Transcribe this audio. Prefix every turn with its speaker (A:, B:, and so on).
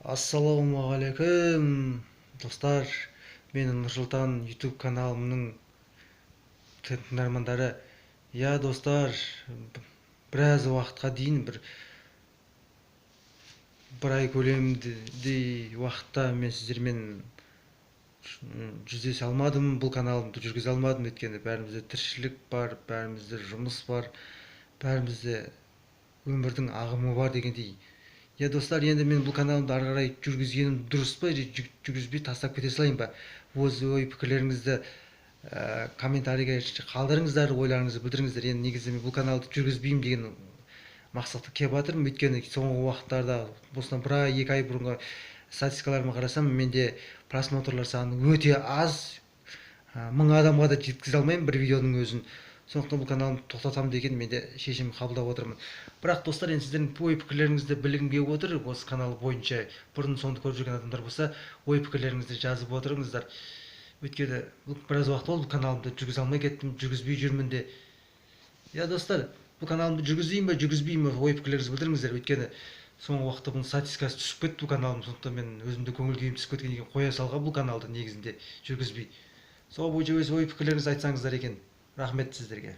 A: Ассалаумағалейкум достар, менің Нұрсұлтан YouTube каналымның тыңдармандары. Достар, біраз уақытқа дейін бір ай көлемінде уақытта мен сіздермен жүздесе алмадым, бұл каналымды жүргізе алмадым. Өйткені бәрімізде тіршілік бар, бәрімізде жұмыс бар, бәрімізде өмірдің ағымы бар дегендей. Достар, енді мен бұл каналымды ары қарай жүргізгенім дұрыс па, жүргізбей тастап кете салайын ба? Өз ой пікірлеріңізді комментарийге қалдырыңыздар, ойларыңызды білдіріңіздер. Енді негізі мен бұл каналды жүргізбеймін деген мақсатқа келіп жатырмын. Өйткені соңғы уақыттарда осыдан бір ай, 2 ай бұрынғы статистикаларыма қарасам, менде просмотрлар саны өте аз. 1000 адамға да жеткізе алмаймын бір видеоның өзін. Сондықтан бұл каналымды тоқтатамын деген менде шешім қабылдап отырмын. Бірақ достар, енді сіздердің ой пікірлеріңізді білгім келіп отыр. Осы канал бойынша бұрын соңды көріп жүрген адамдар болса, ой пікірлеріңізді жазып отырыңыздар. Өйткені біраз уақыт болды бұл каналымды жүргізе алмай кеттім, жүргізбей жүрмін де. Достар, бұл каналымды жүргізейін ба, жүргізбеймін ба, ой пікірлеріңізді білдіріңіздер. Өйткені соңғы уақытта бұның статистикасы түсіп кетті бұл каналым. Сондықтан мен өзімде көңіл күйім түсіп кеткеннен кейін қоя салған бұл каналды негізінде жүргізбей. Сол бойынша өз ой пікірлеріңізді айтсаңыздар екен. Рахмет сіздерге.